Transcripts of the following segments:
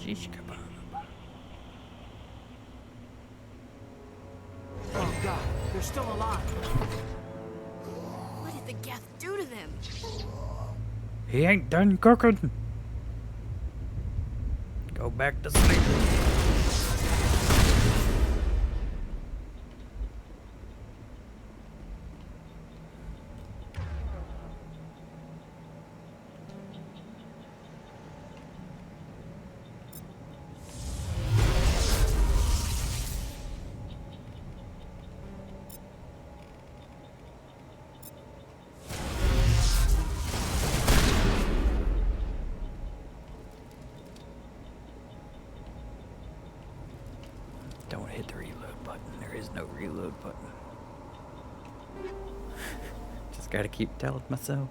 Shish kebab. Oh God, they're still alive. What did the Geth do to them? He ain't done cooking. Go back to sleep. Don't hit the reload button. There is no reload button. Just gotta keep telling myself.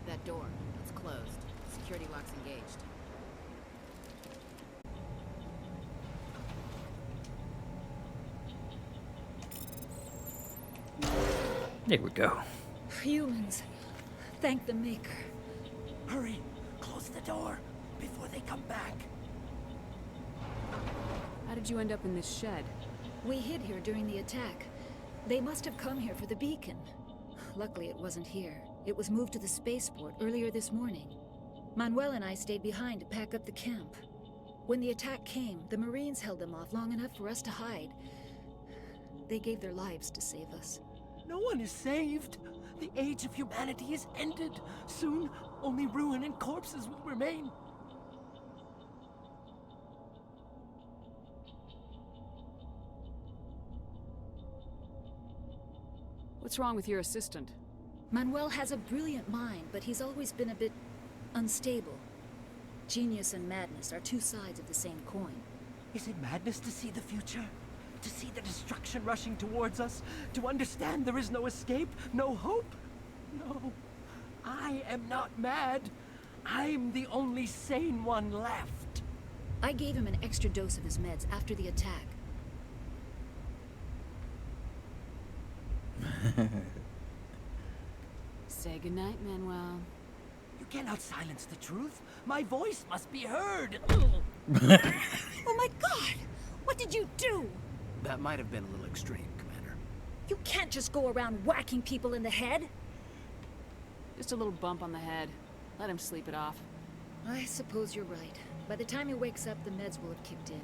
That door, it's closed. Security lock's engaged. There we go. Humans, thank the Maker. Hurry, close the door before they come back. How did you end up in this shed? We hid here during the attack. They must have come here for the beacon. Luckily, it wasn't here. It was moved to the spaceport earlier this morning. Manuel and I stayed behind to pack up the camp. When the attack came, the Marines held them off long enough for us to hide. They gave their lives to save us. No one is saved. The age of humanity is ended. Soon, only ruin and corpses will remain. What's wrong with your assistant? Manuel has a brilliant mind, but he's always been a bit unstable. Genius and madness are two sides of the same coin. Is it madness to see the future? To see the destruction rushing towards us? To understand there is no escape? No hope? No. I am not mad. I'm the only sane one left. I gave him an extra dose of his meds after the attack. Say goodnight, Manuel. You cannot silence the truth. My voice must be heard. Oh my God! What did you do? That might have been a little extreme, Commander. You can't just go around whacking people in the head. Just a little bump on the head. Let him sleep it off. I suppose you're right. By the time he wakes up, the meds will have kicked in.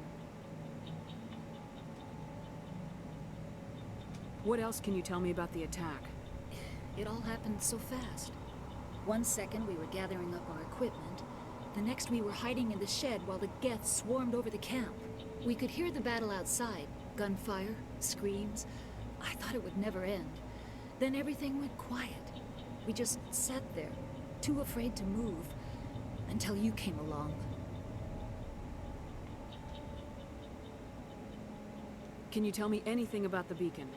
What else can you tell me about the attack? It all happened so fast. 1 second we were gathering up our equipment. The next we were hiding in the shed while the Geth swarmed over the camp. We could hear the battle outside. Gunfire, screams. I thought it would never end. Then everything went quiet. We just sat there, too afraid to move, until you came along. Can you tell me anything about the beacon?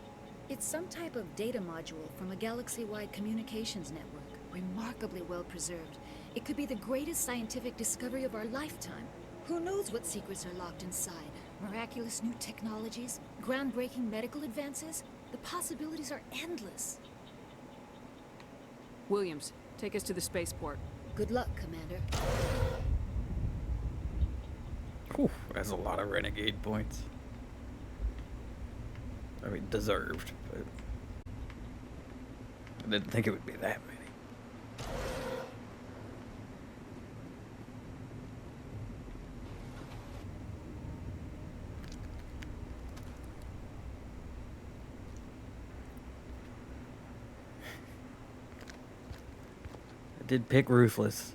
It's some type of data module from a galaxy-wide communications network, remarkably well preserved. It could be the greatest scientific discovery of our lifetime. Who knows what secrets are locked inside? Miraculous new technologies, groundbreaking medical advances? The possibilities are endless. Williams, take us to the spaceport. Good luck, Commander. Whew, that's a lot of renegade points. I mean, deserved, but I didn't think it would be that many. I did pick Ruthless.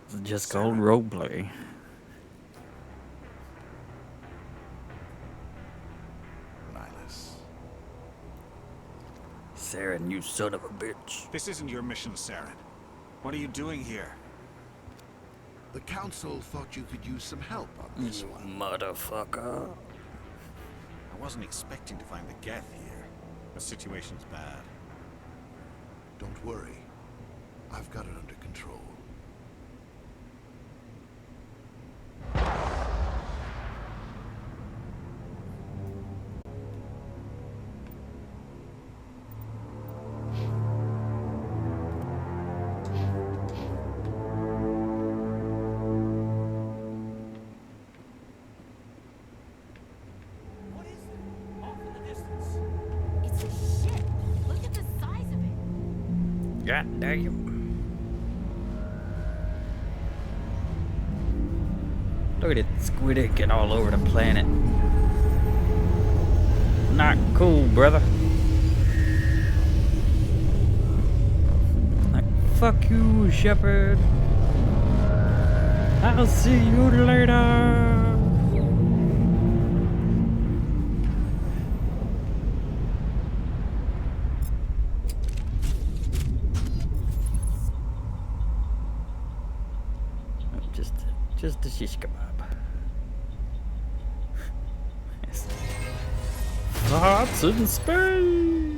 It's just called roleplay. Saren, you son of a bitch. This isn't your mission, Saren. What are you doing here? The Council thought you could use some help on this You one. motherfucker. I wasn't expecting to find the Geth here. The situation's bad. Don't worry. I've got it under control. What is it? Off in the distance. It's a ship. Look at the size of it. God damn. Look at it squidicking all over the planet. Not cool, brother. Like, fuck you, Shepard. I'll see you later. Just a shish kebab. Yes. Thoughts in space.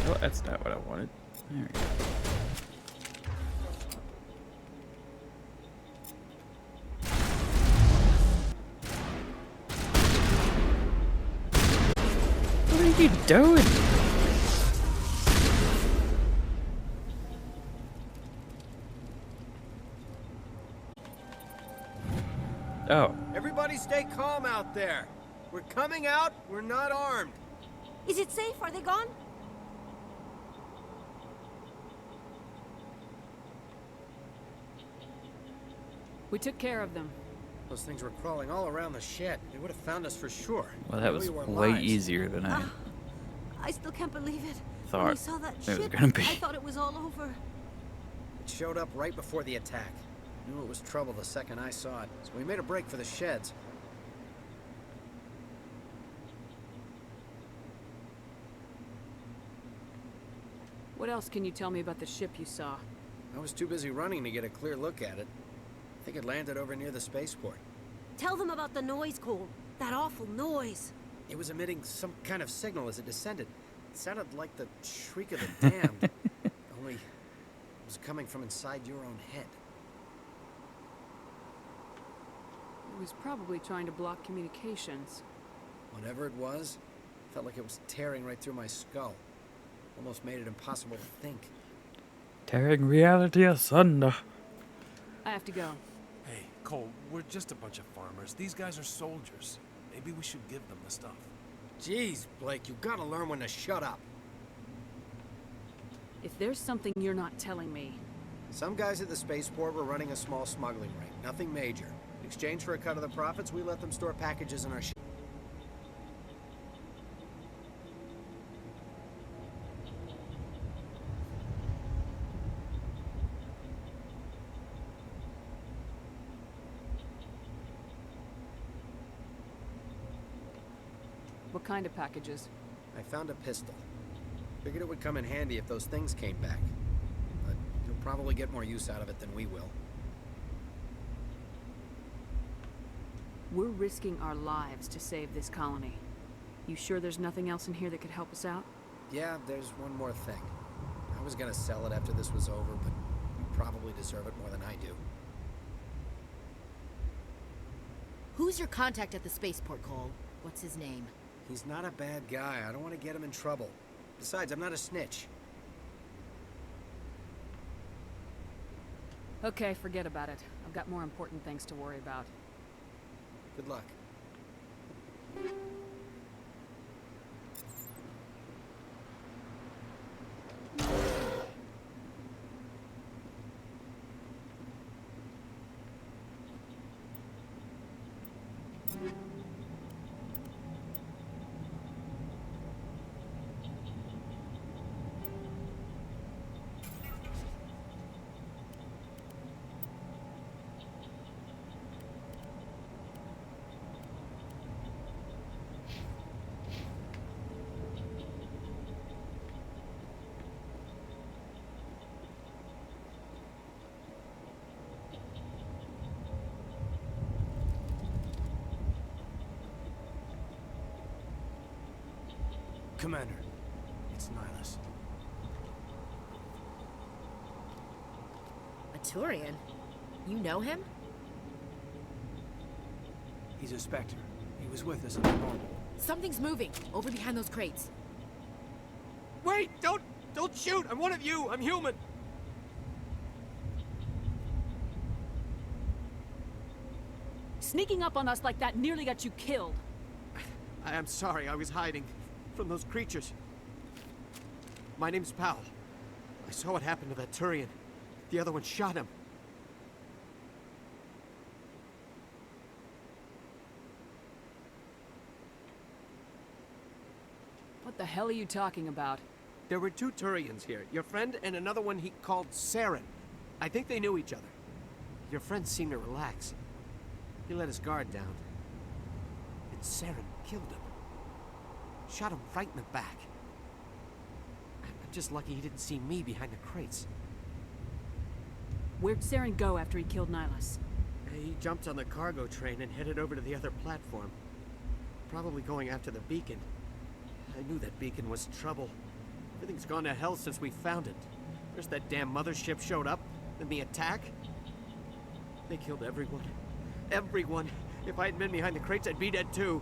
Well, that's not what I wanted. There we go. What are you doing? Oh. Everybody stay calm out there. We're coming out. We're not armed. Is it safe? Are they gone? We took care of them. Those things were crawling all around the shed. They would have found us for sure. Well, that was We were way lives. easier than I I still can't believe it. thought When we saw that it was ship, gonna be. I thought it was all over. It showed up right before the attack. Knew it was trouble the second I saw it, so we made a break for the sheds. What else can you tell me about the ship you saw? I was too busy running to get a clear look at it. I think it landed over near the spaceport. Tell them about the noise, Cole. That awful noise. It was emitting some kind of signal as it descended. It sounded like the shriek of the damned, only it was coming from inside your own head. It was probably trying to block communications. Whatever it was, felt like it was tearing right through my skull. Almost made it impossible to think. Tearing reality asunder. I have to go. Hey, Cole, we're just a bunch of farmers. These guys are soldiers. Maybe we should give them the stuff. Jeez, Blake, you gotta learn when to shut up. If there's something you're not telling me, Some guys at the spaceport were running a small smuggling ring, nothing major. In exchange for a cut of the profits, we let them store packages in our ship. what kind of packages? I found a pistol. Figured it would come in handy if those things came back. But you'll probably get more use out of it than we will. We're risking our lives to save this colony. You sure there's nothing else in here that could help us out? Yeah, there's one more thing. I was gonna sell it after this was over, but you probably deserve it more than I do. Who's your contact at the spaceport, Cole? What's his name? He's not a bad guy. I don't want to get him in trouble. Besides, I'm not a snitch. Okay, forget about it. I've got more important things to worry about. Good luck. Commander, it's Nihilus. A Turian? You know him? He's a Spectre. He was with us in the normal. Something's moving over behind those crates. Wait! Don't shoot! I'm one of you! I'm human! Sneaking up on us like that nearly got you killed. I am sorry, I was hiding from those creatures. My name's Powell. I saw what happened to that Turian. The other one shot him. What the hell are you talking about? There were two Turians here. Your friend and another one he called Saren. I think they knew each other. Your friend seemed to relax. He let his guard down. And Saren killed him. Shot him right in the back. I'm just lucky he didn't see me behind the crates. Where'd Saren go after he killed Nihilus? He jumped on the cargo train and headed over to the other platform. Probably going after the beacon. I knew that beacon was trouble. Everything's gone to hell since we found it. First that damn mothership showed up, then the attack. They killed everyone. Everyone. If I hadn't been behind the crates, I'd be dead too.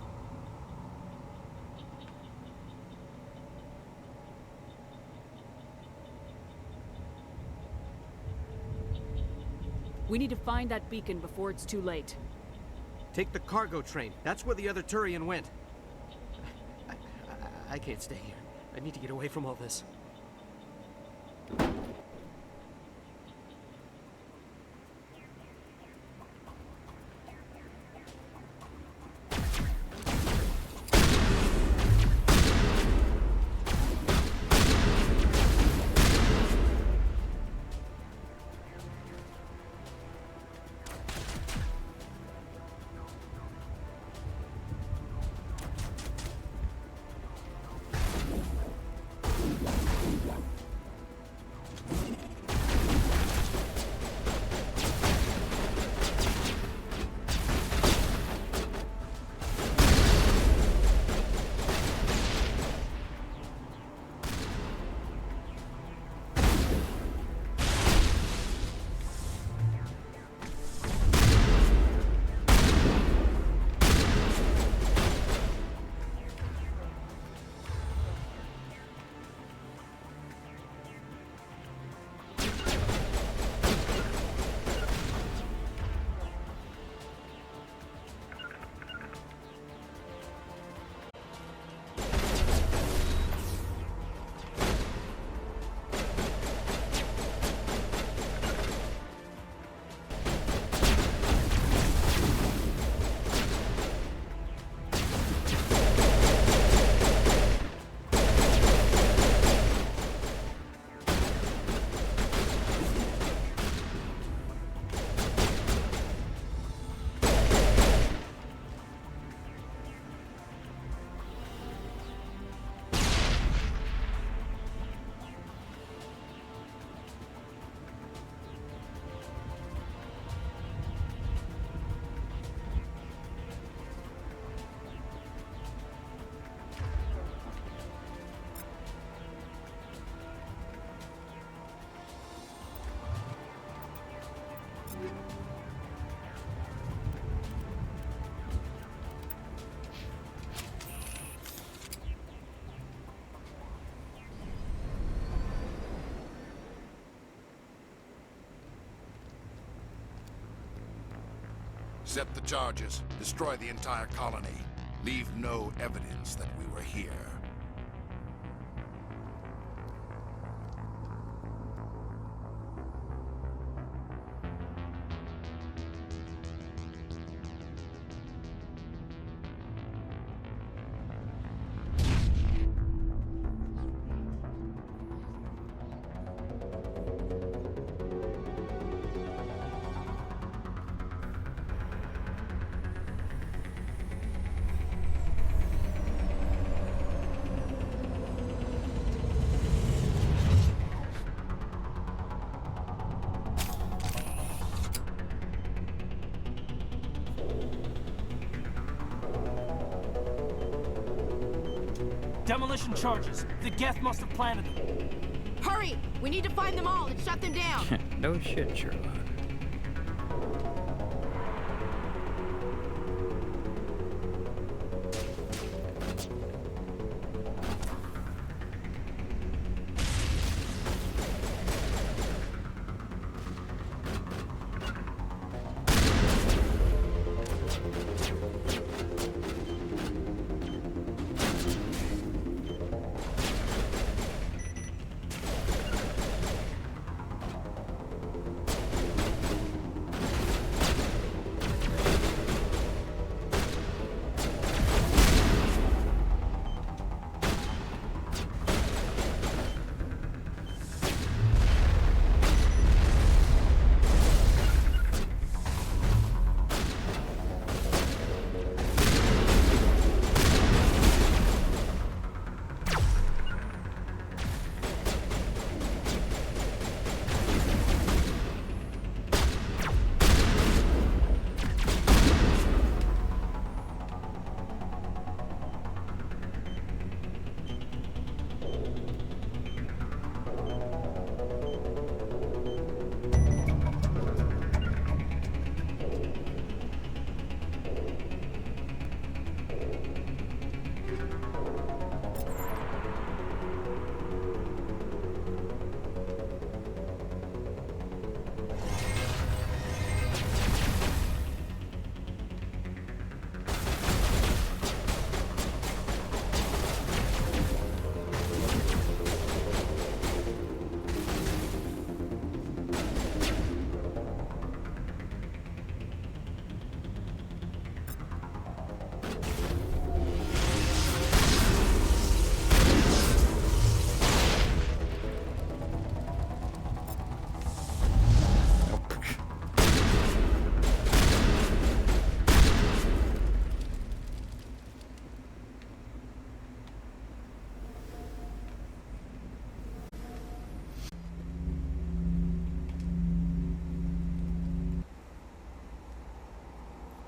We need to find that beacon before it's too late. Take the cargo train. That's where the other Turian went. I can't stay here. I need to get away from all this. Set the charges. Destroy the entire colony. Leave no evidence that we were here. Demolition charges. The Geth must have planted them. Hurry! We need to find them all and shut them down. No shit, Sherlock.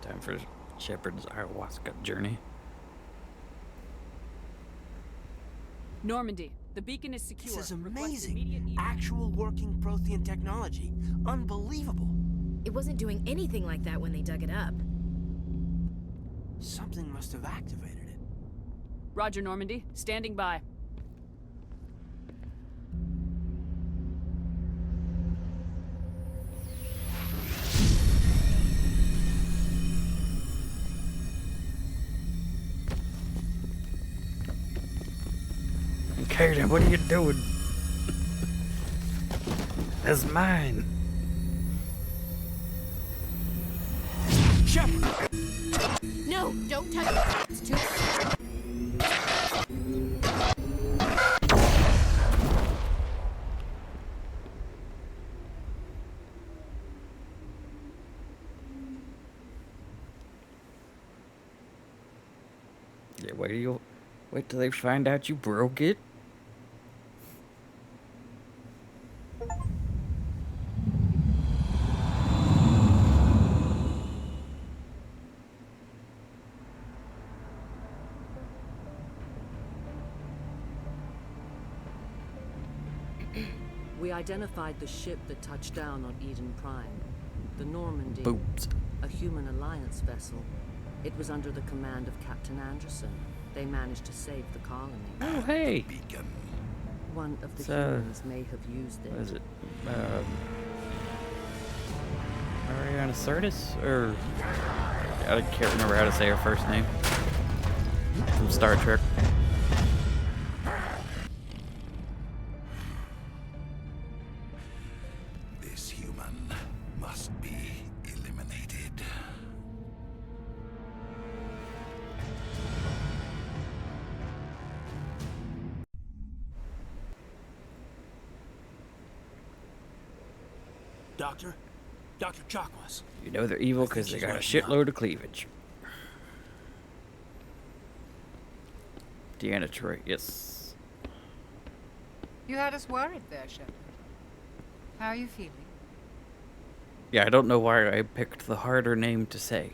Time for Shepard's ayahuasca journey. Normandy, the beacon is secure. This is Request immediate amazing. Actual working Prothean technology. Unbelievable. It wasn't doing anything like that when they dug it up. Something must have activated it. Roger, Normandy. Standing by. Kaden, what are you doing? That's mine. Shepard! No, don't touch it. It's too... Yeah, wait till they find out you broke it? We identified the ship that touched down on Eden Prime. The Normandy. Boobs. A human alliance vessel. It was under the command of Captain Anderson. They managed to save the colony. Oh, hey. Beacon. One of the So, humans may have used it. What is it? Ariana Sirtis? Or... I can't remember how to say her first name. From Star Trek. This human must be eliminated. Doctor? Dr. Chakwas. You know they're evil because they got a shitload of cleavage. Deanna Troy, yes. You had us worried there, Shepard. How are you feeling? Yeah, I don't know why I picked the harder name to say.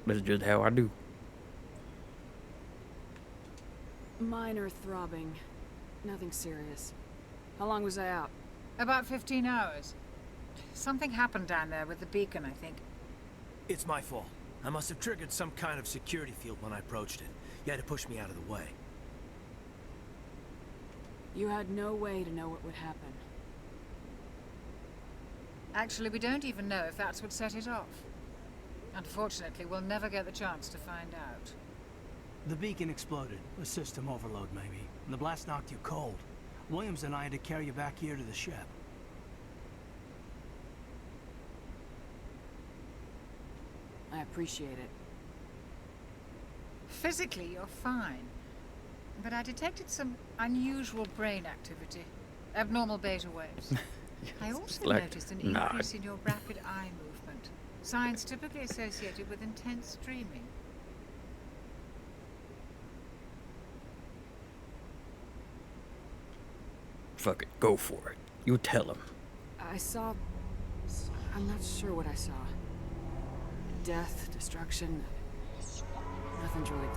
That's just how I do. Minor throbbing. Nothing serious. How long was I out? About 15 hours. Something happened down there with the beacon, I think. It's my fault. I must have triggered some kind of security field when I approached it. You had to push me out of the way. You had no way to know what would happen. Actually, we don't even know if that's what set it off. Unfortunately, we'll never get the chance to find out. The beacon exploded. A system overload, maybe. And the blast knocked you cold. Williams and I had to carry you back here to the ship. I appreciate it. Physically, you're fine. But I detected some unusual brain activity. Abnormal beta waves. I also noticed an increase in your rapid eye movement. Signs typically associated with intense dreaming. Fuck it, go for it. You tell him. I saw... I'm not sure what I saw. Death, destruction... Nothing's really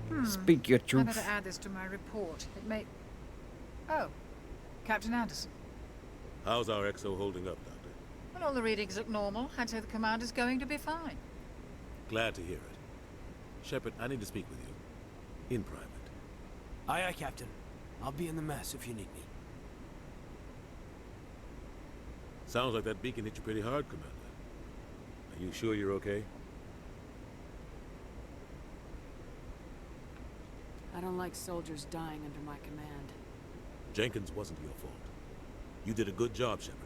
clear. Speak your I truth. better add this to my report. It may... Oh, Captain Anderson. How's our XO holding up, Doctor? Well, all the readings look normal. I'd say the commander's going to be fine. Glad to hear it. Shepard, I need to speak with you. In private. Aye, aye, Captain. I'll be in the mess if you need me. Sounds like that beacon hit you pretty hard, Commander. Are you sure you're okay? I don't like soldiers dying under my command. Jenkins wasn't your fault. You did a good job, Shepard.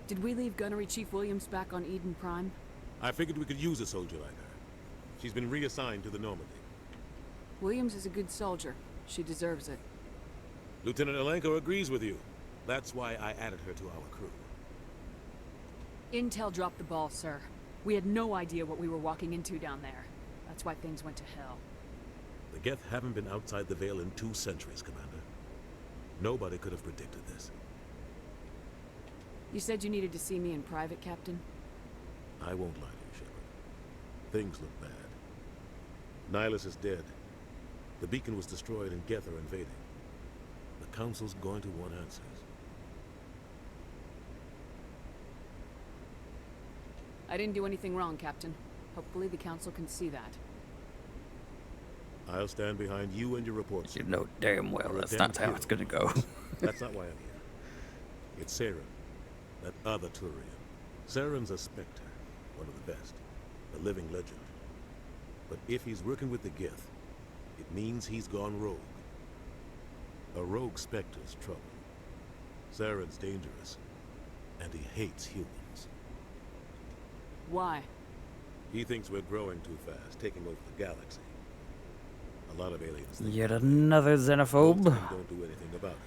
Did we leave Gunnery Chief Williams back on Eden Prime? I figured we could use a soldier like her. She's been reassigned to the Normandy. Williams is a good soldier. She deserves it. Lieutenant Alenko agrees with you. That's why I added her to our crew. Intel dropped the ball, sir. We had no idea what we were walking into down there. That's why things went to hell. The Geth haven't been outside the Veil in 2 centuries, Commander. Nobody could have predicted this. You said you needed to see me in private, Captain? I won't lie to you, Shepard. Things look bad. Nihilus is dead. The beacon was destroyed and Geth are invading. The Council's going to want answers. I didn't do anything wrong, Captain. Hopefully the Council can see that. I'll stand behind you and your reports. You know damn well that's not how it's gonna go. That's not why I'm here. It's Saren, that other Turian. Saren's a Spectre, one of the best, a living legend. But if he's working with the Geth, it means he's gone rogue. A rogue Spectre's trouble. Saren's dangerous, and he hates humans. Why? He thinks we're growing too fast, taking over the galaxy. A lot of aliens think Yet another xenophobe. most of them don't do anything about it.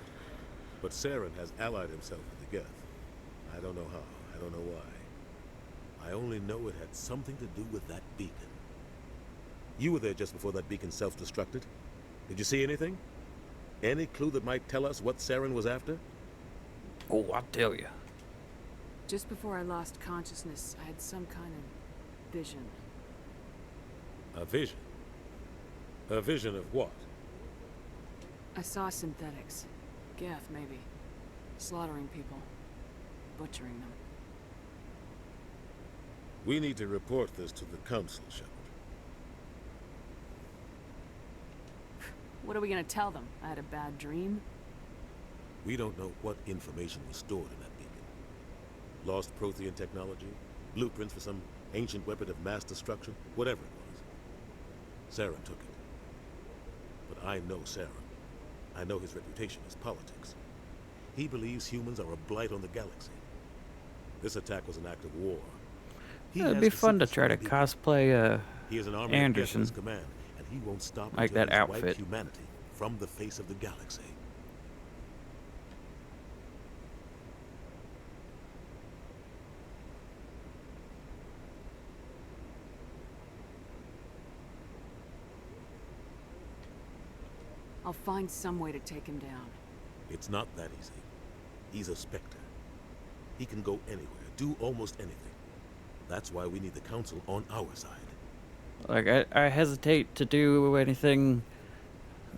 But Saren has allied himself with the Geth. I don't know how, I don't know why. I only know it had something to do with that beacon. You were there just before that beacon self-destructed. Did you see anything? Any clue that might tell us what Saren was after? Oh, I'll tell you. Just before I lost consciousness, I had some kind of vision. A vision? A vision of what? I saw synthetics. Geth, maybe. Slaughtering people. Butchering them. We need to report this to the Council, Shepard. What are we gonna tell them? I had a bad dream? We don't know what information was stored in that beacon. Lost Prothean technology? Blueprints for some ancient weapon of mass destruction? Whatever it was. Saren took it. But I know Saren. I know his reputation is politics. He believes humans are a blight on the galaxy. This attack was an act of war. It'd be fun to try to cosplay He is an army Anderson. of Geth in his command, and he won't stop Like until that he's wiped outfit. humanity from the face of the galaxy. I'll find some way to take him down. It's not that easy. He's a Spectre. He can go anywhere, do almost anything. That's why we need the Council on our side. Like, I hesitate to do anything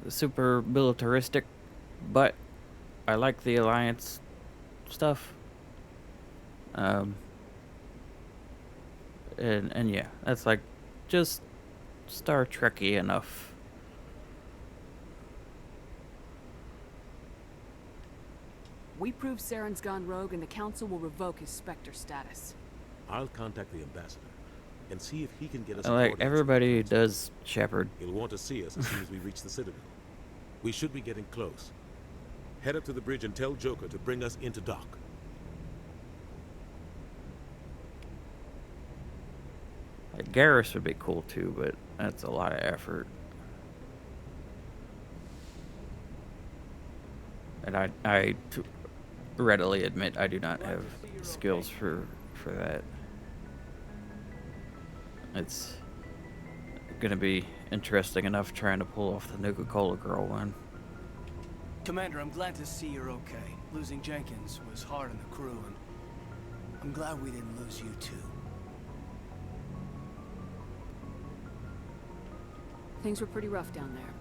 super militaristic, but I like the Alliance stuff. And yeah, that's like just Star Trek-y enough. We prove Saren's gone rogue and the Council will revoke his Spectre status. I'll contact the ambassador and see if he can get us. Like everybody does, Shepard. He'll want to see us as soon as we reach the Citadel. We should be getting close. Head up to the bridge and tell Joker to bring us into dock. Like, Garrus would be cool too, but that's a lot of effort. And I readily admit I do not have skills for that. It's gonna be interesting enough trying to pull off the Nuka-Cola girl one. Commander, I'm glad to see you're okay. Losing Jenkins was hard on the crew, and I'm glad we didn't lose you too. Things were pretty rough down there.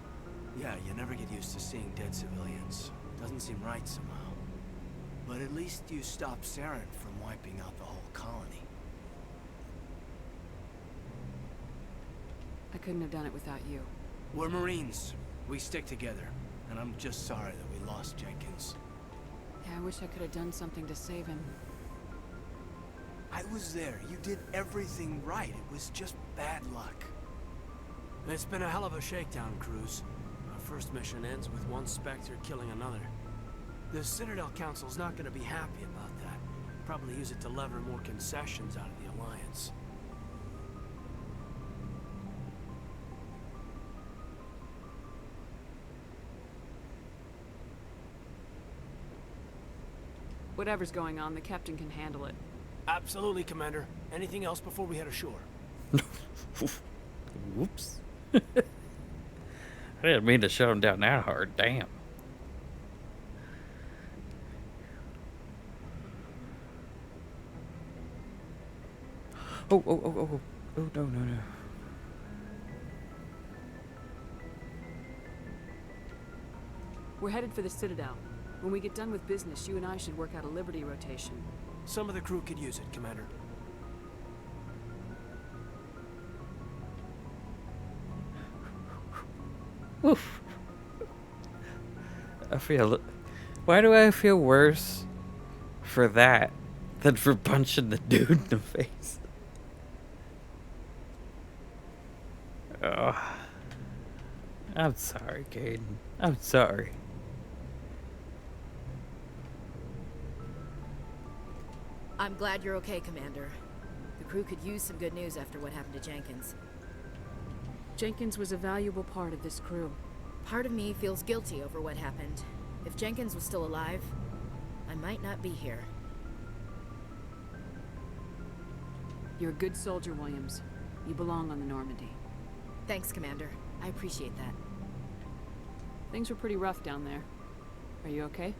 Yeah, you never get used to seeing dead civilians. Doesn't seem right somehow. But at least you stopped Saren from wiping out the whole colony. I couldn't have done it without you. We're Marines. We stick together. And I'm just sorry that we lost Jenkins. Yeah, I wish I could have done something to save him. I was there. You did everything right. It was just bad luck. It's been a hell of a shakedown, Cruz. Our first mission ends with one Spectre killing another. The Citadel Council's not going to be happy about that. Probably use it to lever more concessions out of the Alliance. Whatever's going on, the captain can handle it. Absolutely, Commander. Anything else before we head ashore? Whoops. I didn't mean to shut him down that hard. Damn. Oh, no. We're headed for the Citadel. When we get done with business, you and I should work out a Liberty rotation. Some of the crew could use it, Commander. Oof. I feel... Why do I feel worse for that than for punching the dude in the face? Oh. I'm sorry, Caden. I'm sorry. I'm glad you're okay, Commander. The crew could use some good news after what happened to Jenkins. Jenkins was a valuable part of this crew. Part of me feels guilty over what happened. If Jenkins was still alive, I might not be here. You're a good soldier, Williams. You belong on the Normandy. Thanks, Commander. I appreciate that. Things were pretty rough down there. Are you okay?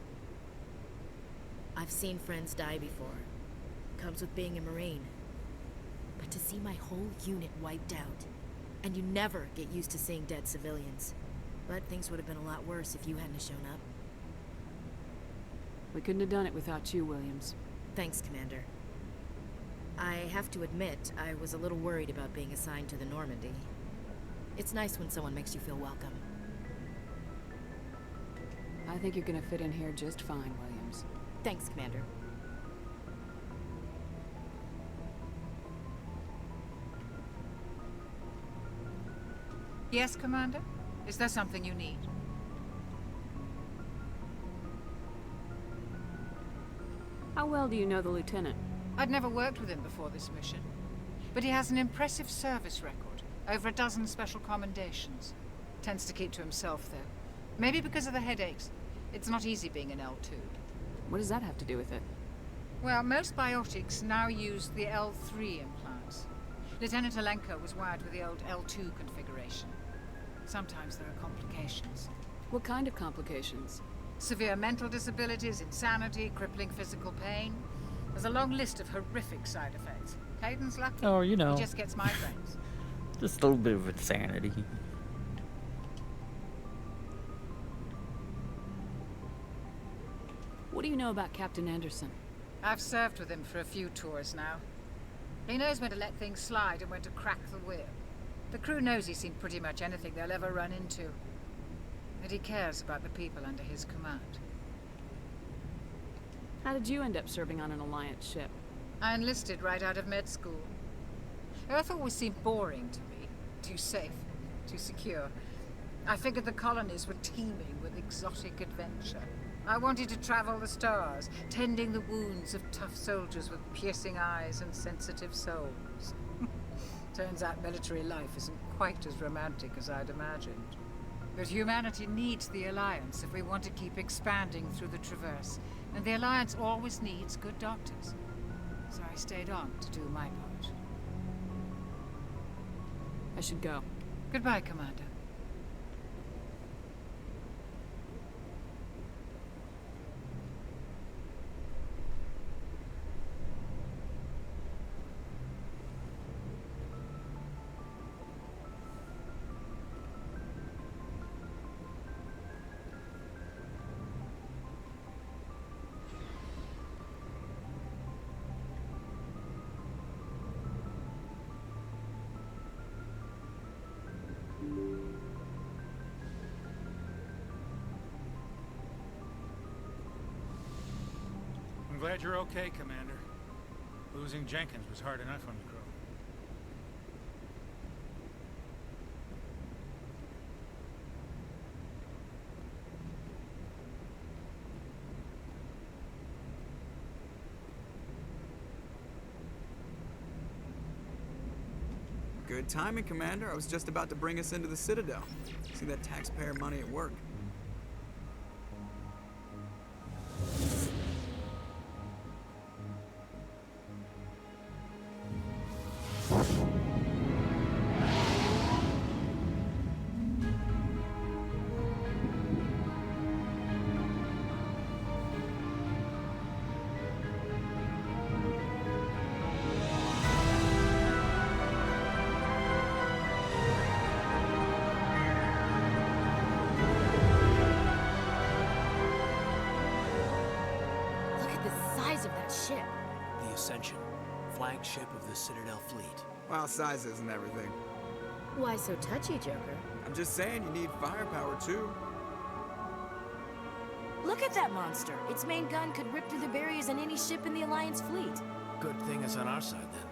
I've seen friends die before. Comes with being a Marine. But to see my whole unit wiped out, and you never get used to seeing dead civilians. But things would have been a lot worse if you hadn't shown up. We couldn't have done it without you, Williams. Thanks, Commander. I have to admit, I was a little worried about being assigned to the Normandy. It's nice when someone makes you feel welcome. I think you're gonna fit in here just fine, Williams. Thanks, Commander. Yes, Commander? Is there something you need? How well do you know the lieutenant? I'd never worked with him before this mission. But he has an impressive service record. Over a dozen special commendations. Tends to keep to himself, though. Maybe because of the headaches. It's not easy being an L2. What does that have to do with it? Well, most biotics now use the L3 implants. Lieutenant Alenko was wired with the old L2 configuration. Sometimes there are complications. What kind of complications? Severe mental disabilities, insanity, crippling physical pain. There's a long list of horrific side effects. Caden's lucky. Oh, you know. He just gets migraines. Just a little bit of insanity. What do you know about Captain Anderson? I've served with him for a few tours now. He knows when to let things slide and when to crack the whip. The crew knows he's seen pretty much anything they'll ever run into. And he cares about the people under his command. How did you end up serving on an Alliance ship? I enlisted right out of med school. Earth always seemed boring to me. Too safe, too secure. I figured the colonies were teeming with exotic adventure. I wanted to travel the stars, tending the wounds of tough soldiers with piercing eyes and sensitive souls. Turns out military life isn't quite as romantic as I'd imagined. But humanity needs the Alliance if we want to keep expanding through the Traverse. And the Alliance always needs good doctors. So I stayed on to do my part. I should go. Goodbye, Commander. I'm glad you're okay, Commander. Losing Jenkins was hard enough on the crew. Good timing, Commander. I was just about to bring us into the Citadel. See that taxpayer money at work. Flagship of the Citadel fleet. Well, size isn't everything. Why so touchy, Joker? I'm just saying you need firepower, too. Look at that monster. Its main gun could rip through the barriers in any ship in the Alliance fleet. Good thing it's on our side, then.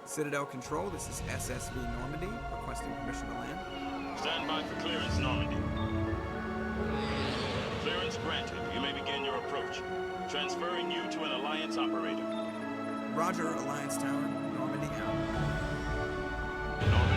Citadel Control, this is SSV Normandy, requesting permission to land. Stand by for clearance, Normandy. Clearance granted. You may begin your approach. Transferring you to an Alliance operator. Roger, Alliance Tower. Normandy out. Normandy